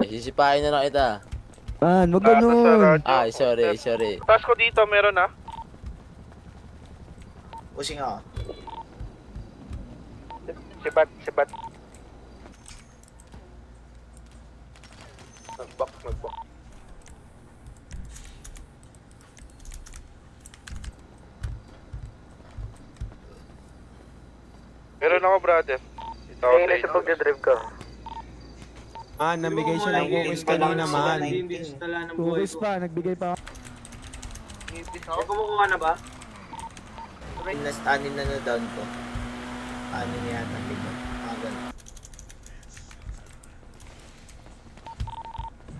Sisipain na lang kita. Man, wag ganun. Ay, sorry. Taas ko dito, meron ah. Pushing ako. Sibat. Nag-box. Meron ako, brother. Ito ako sa pagdadrive ka. Namigay siya ng cookies kanina, man. Cookies pa, nagbigay pa. Kumukuha na ba? Anin na down ko. Anin na yata. Ganun.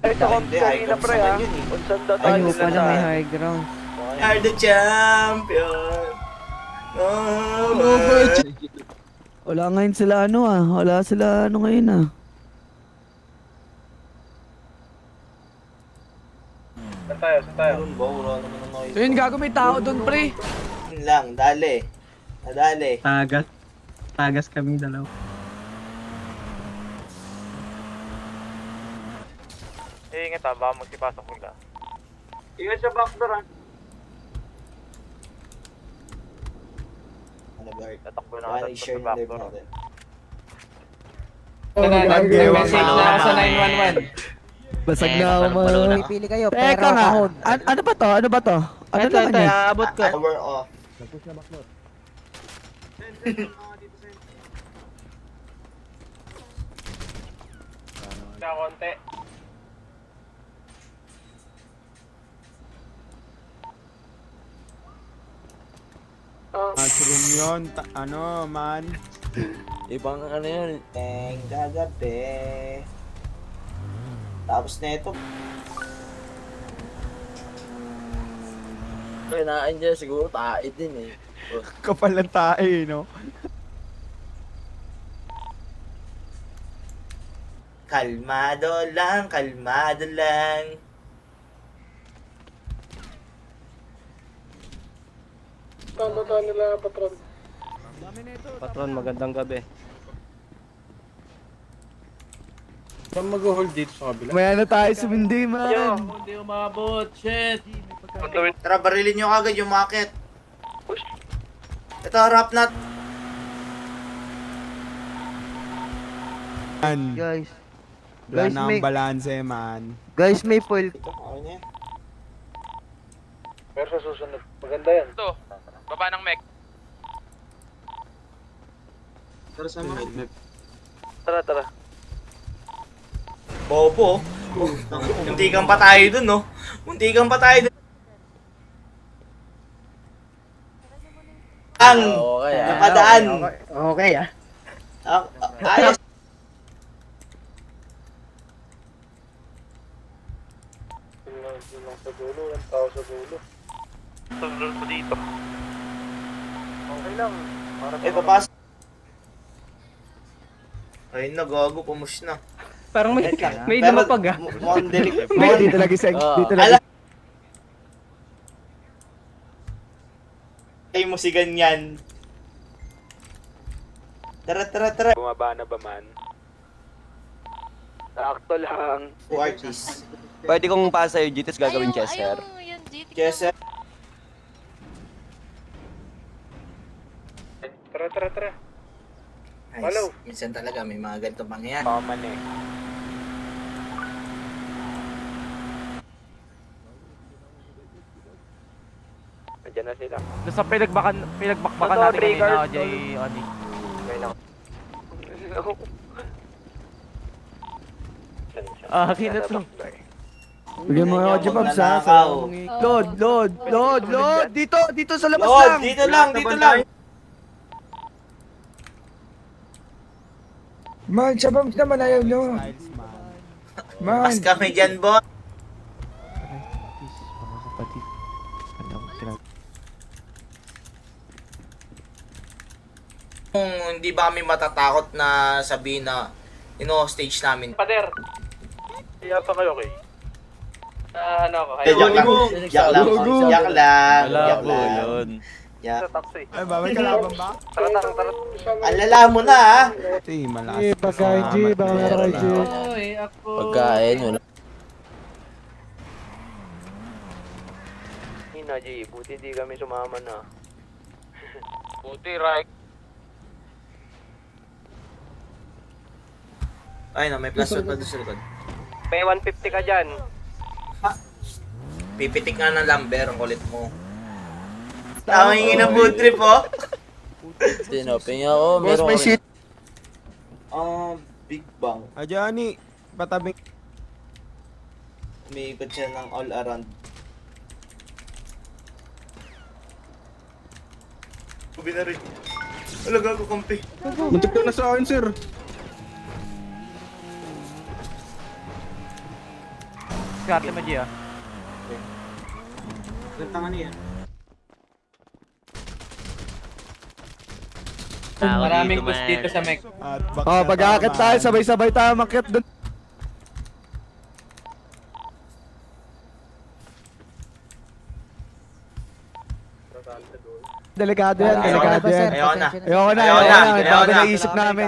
Ito ko kanina pre ha. Unsan daw tayo Ay, pala may nila. high ground. Are the champion. Wala ngayon sila Wala sila ngayon Saan tayo? Meron ba? Wala naman ang noise. Yun, gago may tao doon, pre. Yun lang, dali. Nadali. Tagas kami dalaw. Ingat ha, baka magsipasok bigla. Ingat sa backdoor ha. Ano ba? Tatakbo na Baka ako i-share sa na live backdoor. natin. Nag-message na ako sa 911. Basag na ako, man. Pili kayo, Teka pero nga. kahon. Ano ba to? Ano lang yan? Abot ko. Power off. Na konti. Mushroom yun. Man. Ibang ano yun. Teng gagabi. Tapos na ito. Kinain dyan siguro tae din eh. Kapal ng tae, no? Kalmado lang. Tama nila, patron. Patron, magandang gabi. Saan mag-hold dito sa kabila? Maya na tayo sumindi, man. Hindi umabot, shit. Tara, barilin nyo kagad yung market. Ito, harap nat. Man. Guys, Wala Guys, na may- ang balanse, man. guys, may foil. Ito, okay na yan. Pero sa susunod, maganda yan. Ito, baba ng mech. Tara. Bobo. Munti kang patay dun, no? Munti kang patay dun. Ang Okay ah. napadaan. Okay Ayos. Lang sa dulo, ang tao sa dulo. Sunod ko dito. Okay lang. Para Papasok. Ay, nagago, pumus na. Parang may Pero, lumapag mukhang delik. Hindi, dito lagi sa... Dito lagi. Alam. Kayo mo si ganyan. Tara. bumaba na ba man? Sakto lang. O artist. Pwede kong pasa yung GTS gagawin Chester. Yung GT. Yes, sir. Tara. Nice. Minsan talaga may mga ganitong pangyayari. Paman eh. Nandiyan na sila. Sa pinagbakbakan natin kanina, Jay Oni. Akin na to. Bigyan mo ako, Jababs, ha? Magnanakaw. Load! Dito sa labas Lord, lang! dito lang. Man, Jababs naman ayaw nyo. Styles, man. Man, Mas kami dyan, boss. Mga kapatid. Kung hindi ba kami matatakot na sabihin na ino-stage namin. Pader! Iya pa kayo, okay? Ano ako? Joke lang. Go. Joke lang. Wala po yun. Yeah. Sa taxi. Ay ba, may kalaban ba? Tara. Alala mo na ha. Hey, malas. pagkain, G, baka Meron G. na. Oy, ako. Pagkain, wala. Hina, G. Buti di kami sumama na. Buti, right. Ay no, may plus 1 pa doon sa likod. May 150 ka dyan. Pipitik nga ng lumber, ang kulit mo. Tama yung ng food trip, oh. Sinoping ako, Boss, meron may ko rin. shit. Big Bang. Ah, Johnny, patabing. May ikot siya ng all around. Ubi na rin. Wala gago kampi. Muntik ka na sa akin, sir. Skarte mo, G, ah. Maraming push dito sa mech. At back Oh, na pag-aakit tama. tayo, sabay-sabay tayo makyat doon. Delikado yan, delikado yan. Ayoko na. Ayoko na, Ayoko ayoko na, na. ayoko Bago na. naisip namin.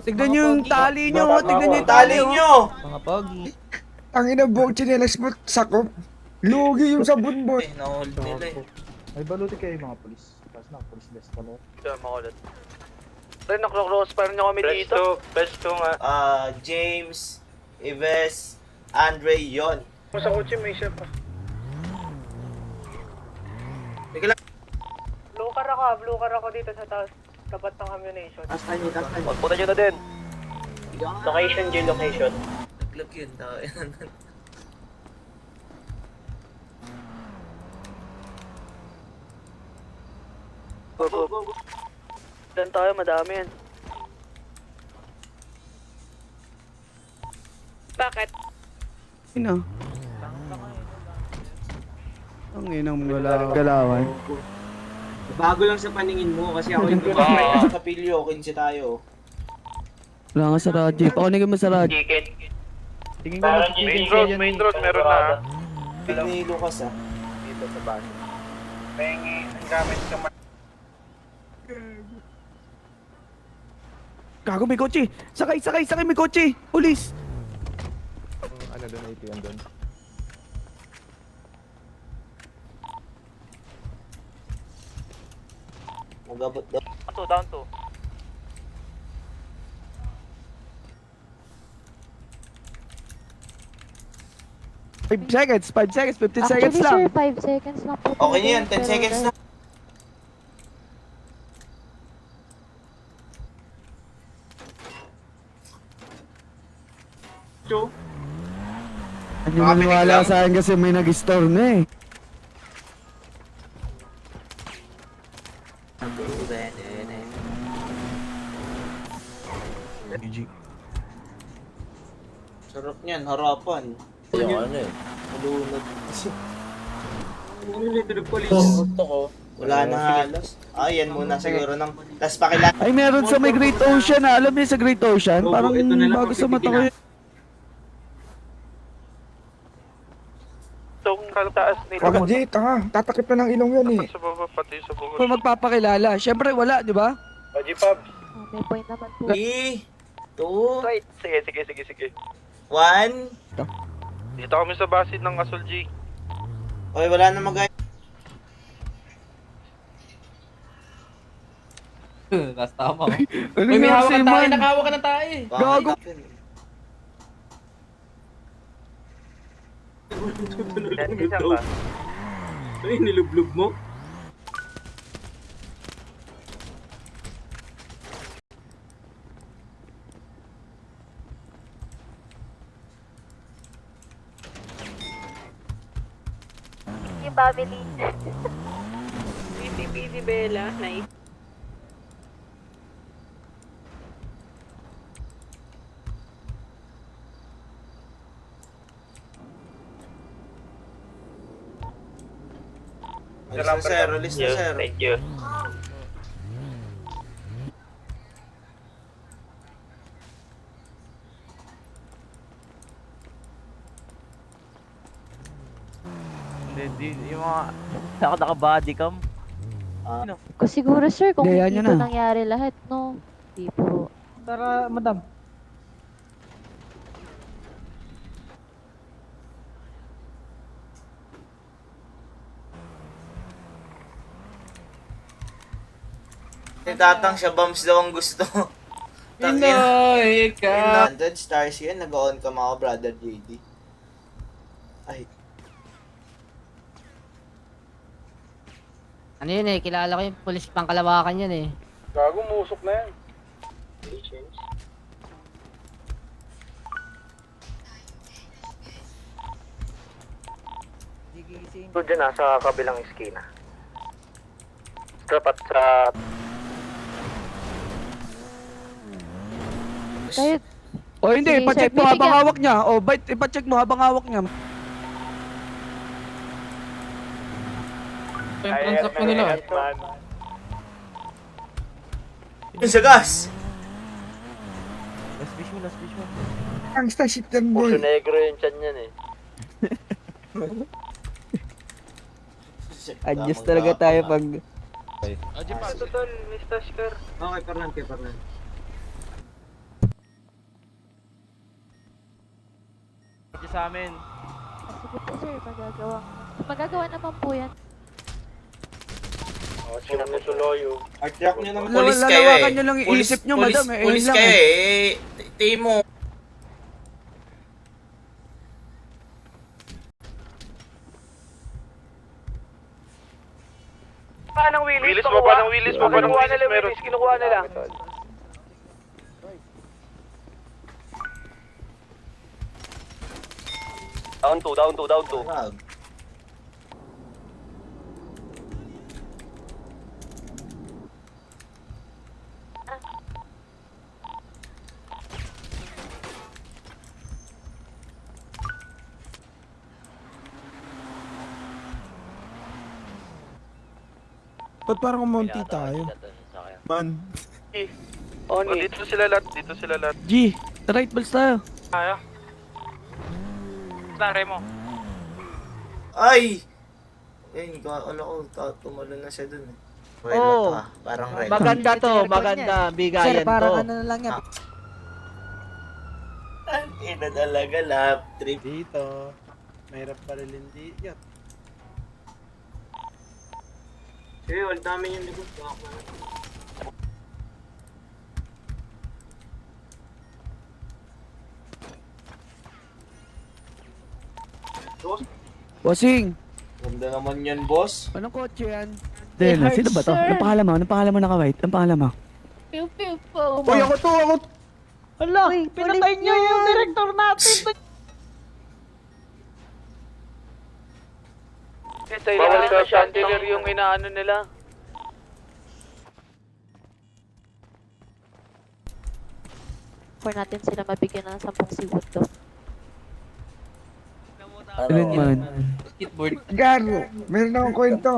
Tignan nyo yung tali nyo, tignan nyo yung Tali nyo! Mga pogi. Ang inabog chinelas mo, sakop. Lugi yung sa bunbon. Eh, nahold nila eh. May baluti kayo mga polis. Tapos na, polis desk pa no? Diyan, makulit. Ren, nakro-crossfire nyo kami dito. Best to nga. James, Ives, Andre, yon. Sa kotse may siya pa. Blue car ako dito sa taas. Tapat ng ammunition. Punta nyo na din. Location, G, location. Naglag yun, tao. Go. Diyan tayo, madami yan. Bakit? Ina. Ang inang galawan. Bago lang sa paningin mo kasi ako yung Kapilyo, 15 tayo. Wala nga sa radyo. Pakunin mo sa radyo. Ticket. Tingin ko na Main road, meron na. Big ni Lucas ah. Dito sa base. Pengi, ang gamit sa Gago, may kotse. Sakay, may kotse. Pulis. Ano doon, ATM doon? Magabot daw. Down to. 5 seconds, 5 seconds, 15 seconds Actually, lang. sir, 5 seconds lang po. Okay na yan, 10 Pero seconds na. Hindi maniwala sa akin kasi may nag-store na eh. Sarap niyan, harapan. Yung ano eh. Malunod. Gusto ko. Wala na halos. Yan muna siguro ng... Tas pakilala. Ay, meron sa may Great Ocean ah. Alam niyo sa Great Ocean? Parang bago sa mata ko yun. Itong taas nito. Wag G, tanga. Tatakip na ng ilong yan eh. Sa baba, pati sa baba. Kung magpapakilala, syempre wala, di ba? Oji Pabs. may point naman po. 3, 2, Right. Sige. 1. Dito kami sa base ng Asol G. Okay, wala na mag- Tapos tama, oh. Ano Uy, may nga hawak si ng tayo, Man? nakahawak ka ng tayo. Gago. Isa pa. Ay, nilublog mo. Yung family. Easy Bella, nice. Release na sir, release na sir. Thank you. Hindi, yung mga naka-body cam. Kasi siguro sir, kung Hindi, hindi yan po na. nangyari lahat, no? Hindi po. Tara, madam. Nitatang siya, bombs daw ang gusto. Pinoy ka! 100 stars yun, nag-on ka mga brother JD. Ay, Ano yun eh, kilala ko yung pulis pang Kalawakan yan eh. Gago, musok na yan. So dyan nasa kabilang eskina. Dapat sa... Kayo, O hindi, Sige, ipacheck sir, mo habang bibigyan- hawak niya. O, bait, ipacheck mo habang hawak niya. Transact mo nila. yun sa gas! Ang starship yan, Puso boy. negro yung chan yan eh. Adjust talaga tayo pag... Totoo, Mr. Shker. Okay, Fernan, kay Fernan. Sa amin. sige po sir, magagawa. Magagawa naman po yan. Sino mo tuloyo? Artrak nyo naman. Lala- Pulis kayo eh. lalawakan nyo lang yung isip nyo, madam, eh. Pulis Ayun lang, kayo eh. Timo. Willis mo pa ng Willis mo pa ng Willis meron. Kinukuha nila. Down to. Ba't parang umunti tayo? Man. Oni. Dito sila lahat. G, right balls tayo. Kaya. Remo. Ay! Eh, ano ko, tumalo na siya dun eh. Oo. Parang red. Maganda to, maganda. Bigayan to. na lang yan. Ang ina talaga, lap trip. Dito. Mahirap pa rin dito. Eh, wala namin yung likod. Bossing, Ganda naman yan, boss. anong kotse yan? Dela, sino ba to? Anong pangalan mo? Anong pangalan mo naka-white? Anong pangalan mo? Pew pew po. Uy, ako to, ako. Hala, pinatay niyo yung director natin. Bawal sa chandelier yung inaano nila. For natin sila mabigyan ng 10 segundo. Alin man. Gago, meron akong kwento.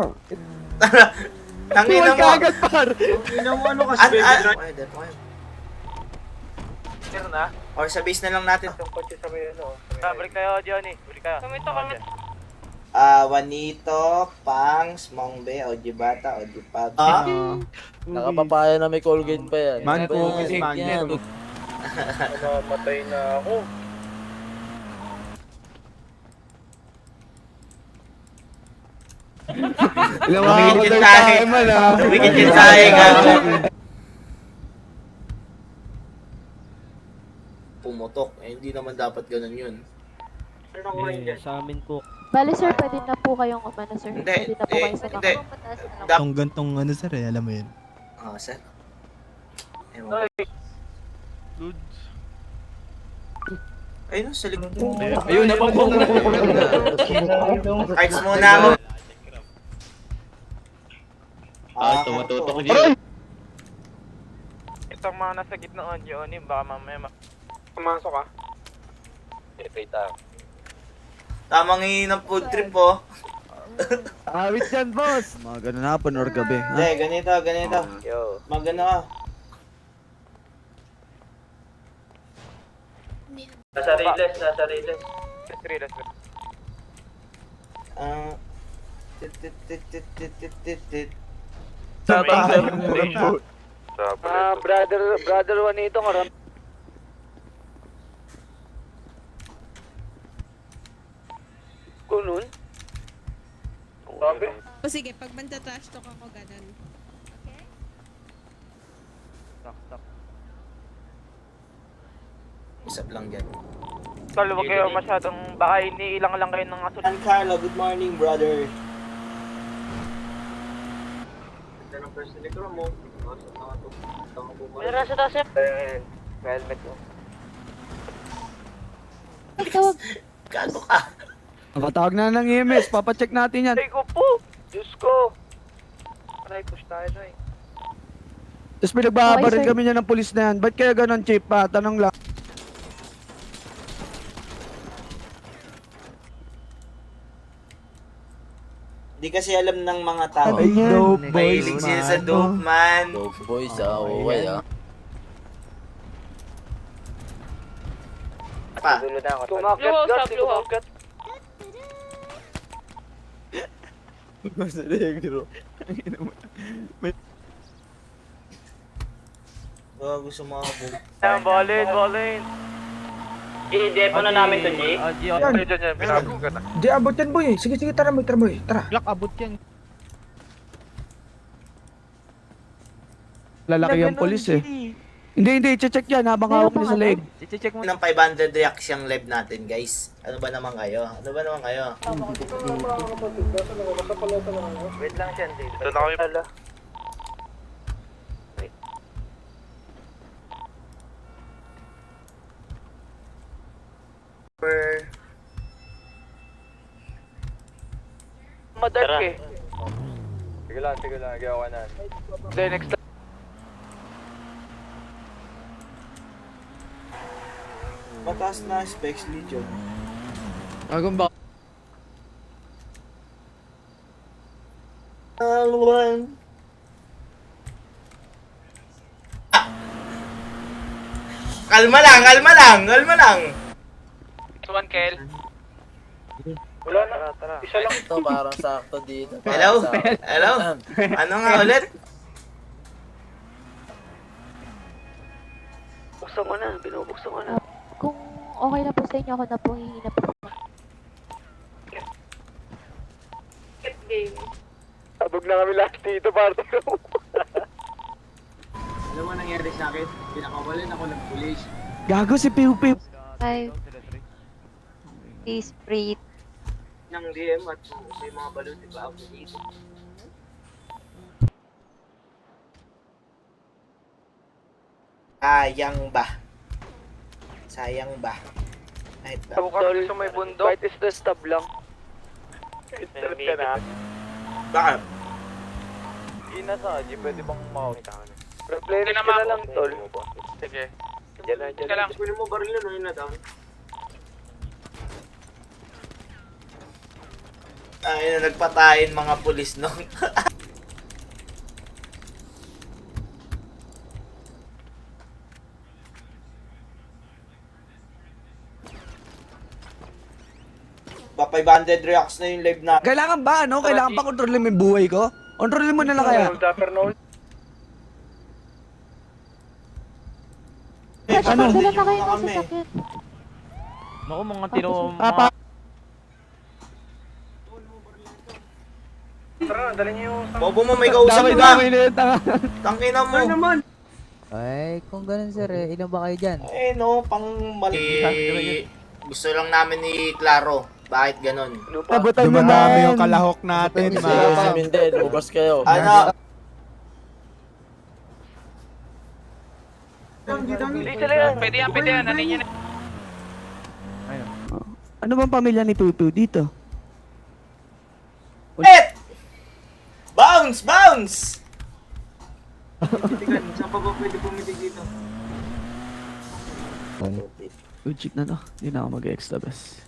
Tangina mo. agad, par! Ano kasi, baby drive? Pwede, pwede. Meron na. Or sa base na lang natin. Yung kotse sa may ano. Balik kayo, Johnny. Balik kayo. Kami. Juanito, Pangs, Mongbe, Ojibata, Ojipag. Nakapapaya na may Colgate pa yan. Man, Ano ba yung focus, egg magnet. niyan? Namamatay na ako. Tumigil yun tayo. Tumigil yun tayo, gago. Pumutok. Eh, hindi naman dapat ganun yun. Sa amin po. Bale sir, pwede na po kayong umano sir. Hindi, Pwede na po kayo sa hindi. mga Dap- Itong gantong ano sir eh, alam mo yun. Sir. Ewan ko. Ayun, sa likod. Ayun, napapong. Cards muna mo. Tumatutok Itong mga nasa gitna on, Johnny, baka mamaya pumasok ka. Tamang ng food trip po. Awit yan, boss! Mga ganun hapon or gabi. Ha? Hindi, ganito. Yo. Magano ka. Nasa railes. Tit. Brother Juanito, karam. Kunun? Sabi? O sige, pag trash talk ako, ganun. Isap lang dyan. Tol, huwag kayo masyadong, baka iniilang lang kayo ng asul. Carlo, good morning, brother. Ganda ng first electro mo. Meron sa taas yan. Helmet mo. Gago ka. Napatawag na ng EMS, papacheck natin yan. Ay ko po! Diyos ko! Aray, push tayo na eh. Tapos pinagbabarin Okay, sir. kami niya ng pulis na yan. Ba't kaya ganon, Chief? Pa, tanong lang. Hindi kasi alam ng mga tao. Ay, dope boys, Mahilig sila sa dope, man. Dope boys ah, uway ah. Pa. Dulo na ako. Kumakyat guard, kumakyat. Gago sa mga boom. Bolin. I-depo na namin to, G. Di abot yan boy. Sige, tara boy, tara. Lalaki yung pulis eh. Hindi, check yan habang hawak niya sa leg. I-check mo. Ng 500 reacts yung live natin, guys. Ano ba naman kayo? Wait lang siya, dito. Ito na kami pala. Madark eh. Sige lang, gawa na. Then next time. Mataas na specs Legion. Agong ba? Kalma lang. Tuwan, Kel. Wala na. Tara. Isa lang. Ito parang sakto dito. Hello? Ano nga ulit? Buksan ko na, binubuksan ko na. Kung okay na po sa inyo, ako na po hihingi na po. Abog na kami lahat dito, parang. Alam mo nangyari sa akin? Pinakawalan ako ng pulis. Gago si Piu Piu. 5. Please breathe. Ng DM at may mga balon, di ba? Ako dito. Sayang ba? Kahit ba? Tol, sa may bundok. Fight is the stab lang. Internet ka na. Bakit? Ina sa Haji, pwede bang makakita ka na? Replenish ka na lang, tol. Sige. Diyan lang. Kunin mo baril na, yun na down. Ay, nagpatayin mga pulis no. Ba 500 reacts na yung live na. Kailangan ba ano? Kailangan pa kontrolin mo yung buhay ko? Kontrolin mo na lang kaya. Ano? Dala na kayo na ng kami. sasakyan. Naku, mga tino, Papa. Bobo mo, may kausap ka. Damay na yun, tanga. Tangina mo. Ay, kung ganun sir, ilan ba kayo dyan? Eh no, pang mali. Gusto lang namin ni Claro. Bakit ganon? Tabutan mo Dumadami na. yung kalahok natin, ma. Hindi, lumabas kayo. Ano? Pwede yan, ano yun? Ano bang pamilya ni Piu Piu dito? Hit! Bounce! Saan pa ba pwede pumitig dito? Good chick na to. Hindi na ako mag-extra best.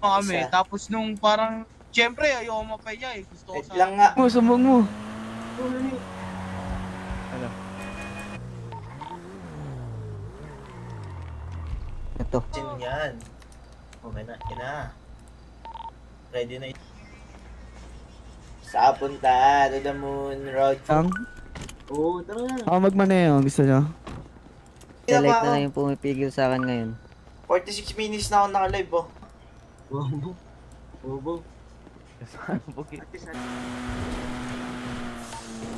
Kami, Tapos nung parang, syempre, ayaw mapaya eh. Gusto Wait lang nga. Sumbong mo. Ito. Sin yan. Okay na, ina. Ready na. Sa punta, to the moon road. Ang, Oo, tara na. ako magmaneho, gusto nyo? Select na lang yung pumipigil sa akin ngayon. 46 minutes na ako naka-live oh. Bobo. Bobo.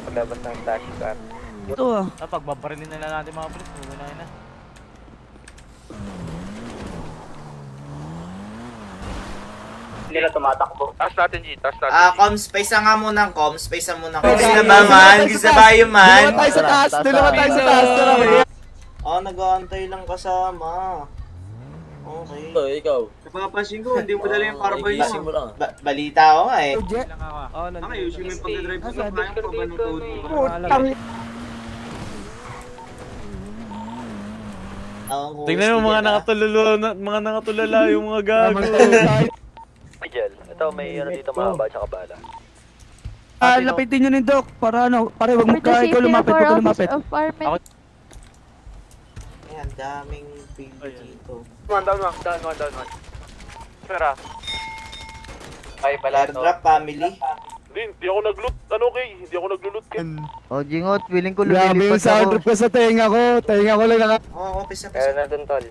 Paglabas ng flash car. Ito ah. Pagbabarilin na lang natin mga polis. Huwag na. Hindi na tumatakbo. Taas natin, G. Taas natin. Comms, paisa nga muna comms, paisa muna comms. Gusto ba man? Gusto ba yun man? Dalawa tayo sa taas, dalawa tayo sa taas. Tara. Nag-aantay lang kasama. Okay. Ikaw. Napapansin ko, hindi mo dala yung carbine mo. Balita ako nga eh. Jet. Ang ayusin mo yung pag-drive mo sa kaya pa ba ng todo? Putang. Tingnan mo mga nakatulala yung mga gago. Miguel, ito may ano dito mahaba tsaka bala. Lapitin nyo ni Doc para ano, pare wag mo For the ka safety ikaw lumapit, of wag our ka office lumapit. of firemen. Ayan, daming field dito. Down one. Pera. Ay, pala to. Airdrop family. Hindi ako nag-loot. Ano okay? Hindi ako nag-loot. O, Jingot, feeling ko Grabe yung lumilipad sound ako. trip ko sa tenga ko. Tenga ko lang naka... Oo, pisa. Kaya na dun, tol.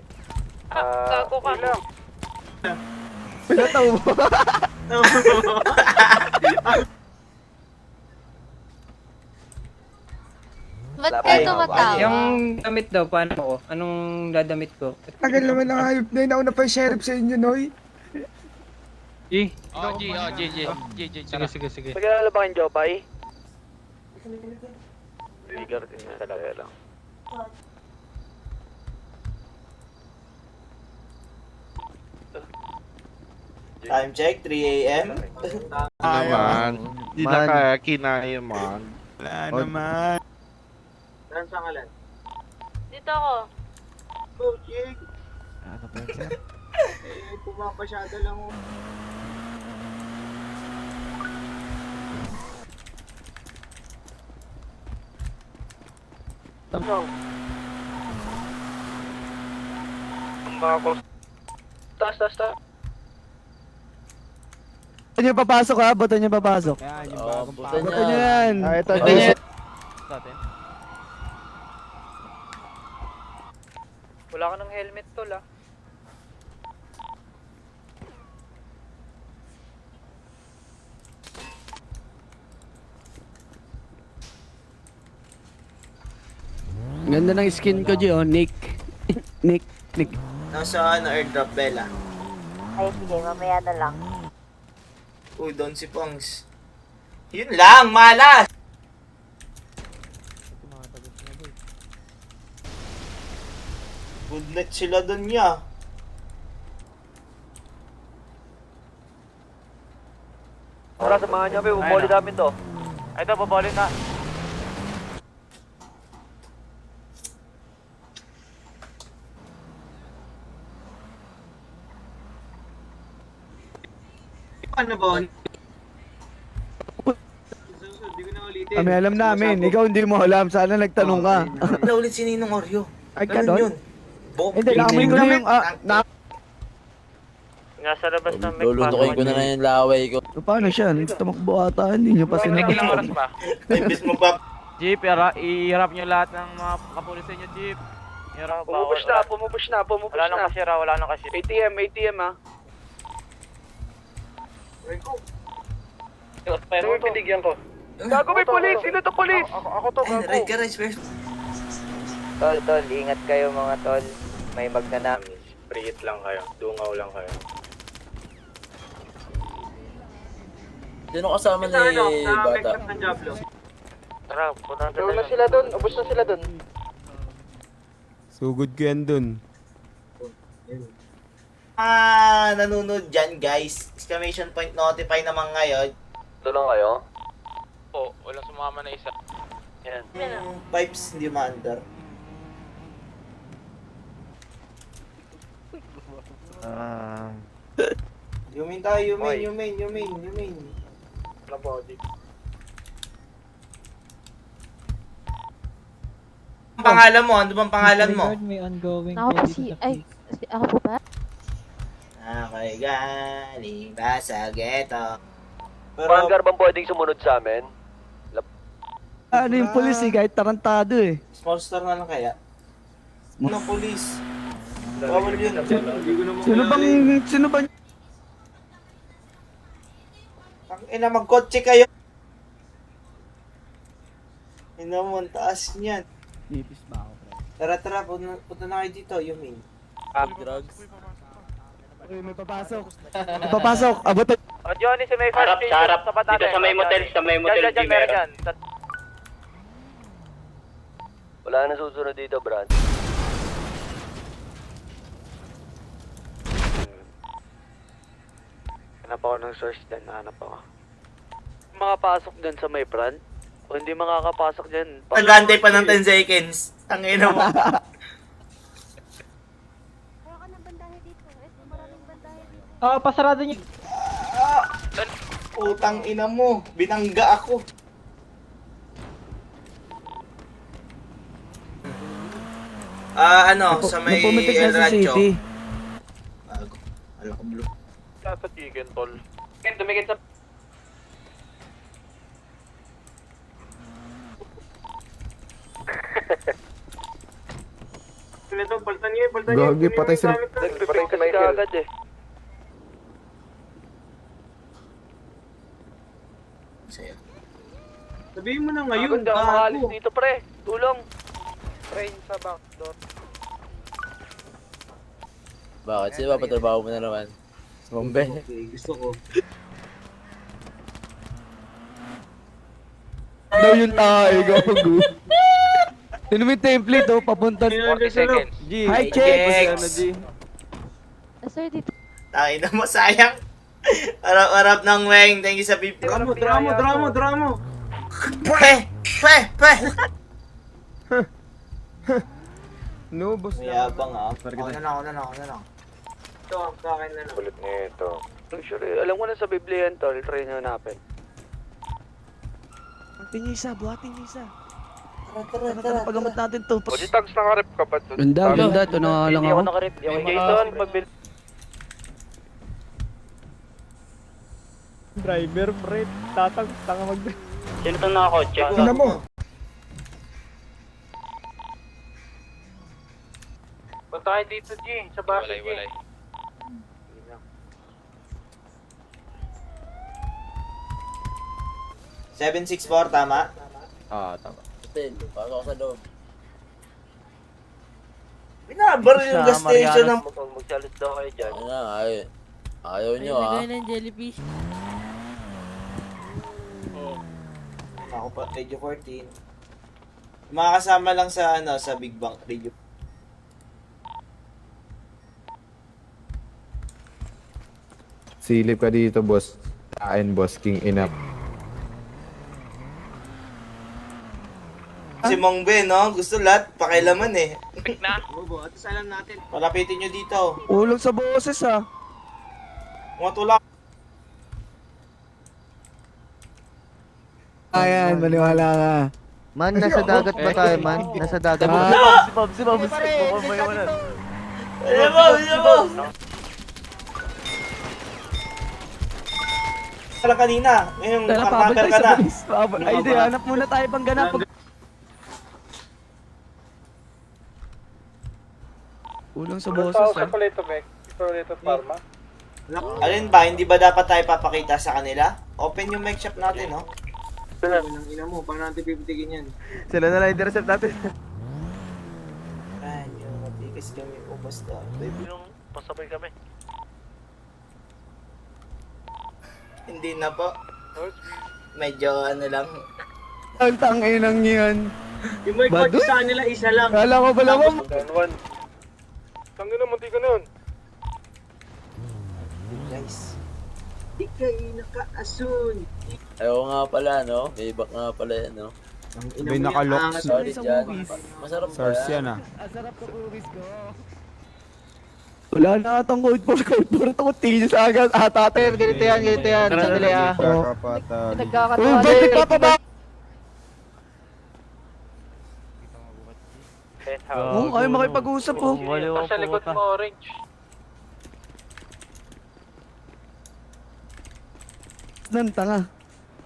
Gago ka. Pinataw mo. Ba't kayo Ay, tumatawa? yung damit daw, paano ko? Anong dadamit ko? Tagal naman ng hayop na yun. Nauna pa yung sheriff sa inyo, Noy. G. Sige. Pagkala ba kayong Jopay? Ligar din na talaga lang. Time check, 3 a.m. Naman. Hindi na Man. kaya kinaya man. Saan sa ngalan? Dito ako. Coaching. Ano ba yun, sir? Pumapasyado lang ako. Taas. Bato nyo papasok ha, bato nyo papasok. Bato nyo yan. Ito, Wala ka ng helmet, tol ah. Ganda ng skin ko, G, oh. Nick. Nick. Nasa airdrop Bella. Ay, sige, mamaya na lang. Uy, doon si Pongs. Yun lang, malas! Good night sila doon niya. Tara, samahan niyo, be. Bumoli namin to. Ito, babalin na. Paano ba? Hindi ko na ulitin. Kami alam namin, ikaw hindi mo alam. Sana nagtanong ka. Wala ulit si Ninong Oreo. Ay, Ganun ganon? yun. Bok, Hindi, naamoy ko na yung... Nasa labas ng Lulutukin ko na lang yung laway ko. Paano siya? Tumakbo ata, hindi nyo pa sinabi. pa. imbis mo pa. Jeep, iharap nyo lahat ng mga kapulis sa inyo, Jeep. Iharap ba? Pumupush na. Wala nang kasira, wala nang kasira. ATM ah. Pero may binigyan ko. Gago, may polis! Sino to polis? Ako to, Ay, right ka, right first. Tol, ingat kayo mga tol. May magnanam. Priit lang kayo. Dungaw lang kayo. Sino kasama Sa ano? Sa Texas ng Diablo. Tara, punta na sila dun. Ubus na sila dun. Sugod ko yan dun. Nanonood dyan, guys. Exclamation point notify naman ngayon. Tulong kayo? Oo, walang sumama na isa. Yan. Yung pipes, hindi ma-under. Yumin tayo, Yumin. Na body. Ang pangalan mo? Ano bang pangalan mo? Ako pa ako po ba? Ako'y galing ba sa ghetto? Pero, bang pwedeng sumunod sa amin? Ano yung police eh, kahit tarantado eh. Small store na lang kaya? Ng police. Bawal yun. Hindi ko naman Sino bang Ang ina, magkotse kayo. Ina mo, ang taas niyan. Nipis ba ako, pre? Tara, punta na kayo dito, Yumin. Uy, may papasok. May papasok, abot na. O Johnny, sa may first station. Harap. Dito sa may motel, Dyan, meron dyan. Wala na susunod dito, Brad. Hanap ako ng source dyan, hanap ako. Makapasok dyan sa may front? O hindi makakapasok dyan? Nagantay pa ng 10 seconds. Ang ina mo. Wala ka ng bandahe dito. Maraming bandahe dito. Pasarado niyo. Utang ina mo. Binangga ako. Sa may Pumitik na El sa Rancho. city. Alam ko blue. Nasa chicken, tol. Tumikit sa... Ito, paltan niyo, paltan niyo. Gagi, patay sila. Nagpipig kasi ka agad eh. Sa'yo. Sabihin mo na ngayon, Hindi ako makalis gago. dito, pre. Tulong. Train sa back door. Bakit? Sino ba patrabaho mo na naman? Bombe. Okay, gusto ko. Daw yung tayo, gago. Sino may template oh, papunta. 40 seconds. Hi, chicks! Sir, dito. Tayo na mo, sayang. Arap-arap ng weng. Thank you sa 50. Drama. Pwe! No, boss. Mayabang ah. Ako na lang. Ito, ang kakin na lang. Kulit nito. Sure, alam ko na sa Biblia yan, tol. Try nyo hanapin. Buhatin niyo isa, buhatin niyo isa. Tara. Pagamot natin to. O, di tags nakarep ka pa to. Ganda, ito na nga lang Hindi ako ako. nakarip. Yung Jason, mabil... Driver, pre. Tanga mag... Sino itong nakakotse? Tingnan mo. Punta kayo dito, G. Sa base, G. 764, tama? Tama. Still, pasok ako sa loob. Binabar yung gas station ng... Magsalit daw kayo dyan. Ano na, ayaw nyo ah. ng jellyfish. Ako pa, Radio 14. Makakasama lang sa sa Big Bang Radio. Silip ka dito, boss. Kain, boss. King enough. Si Mong Ben, no? Gusto lahat, pakialaman eh. Bobo, at alam natin. Palapitin nyo dito. Ulong sa boses ah. Mga tulak. Ayan, maniwala ka. Man, nasa dagat ba tayo, man? Nasa dagat ba? Si Bob. Bumabay mo na. Alam mo! Wala kanina. Ngayon, Tara, pabol partner tayo ka sa na. police. Ay, di, hanap muna tayo pang ganap. Ulong sa boses ah. Palito, Mek. Palito, Parma. Alin ba? Hindi ba dapat tayo papakita sa kanila? Open yung mic shop natin, no? Ang ina mo, paano natin pipitigin yan? Sila na lang intercept natin. Ay, yung matigas kami. O basta. Yung pasabay kami. Hindi na po. Medyo ano lang. Ang tanginang yan. Yung may Ba, kotse dude? sa kanila, isa lang. Kala ko pala mo. Then one. Tangin na, munti ka na yun. Guys. Ikay nakaasun. Ayaw nga pala, no? May back nga pala yan, no? Ang ina May mo nakalok. yung angas. Sorry Sa dyan. movies. Masarap ba Source yan ah. Ang sarap sa movies ko. Wala na atang code 4. Ito ko tingin sa agad. Tate. Ganito yan. Sandali ah. Kakapatan. Uy, ba't nagpapaba? Oo, ayaw makipag-usap po. Sa likod mo, orange. nun, tanga.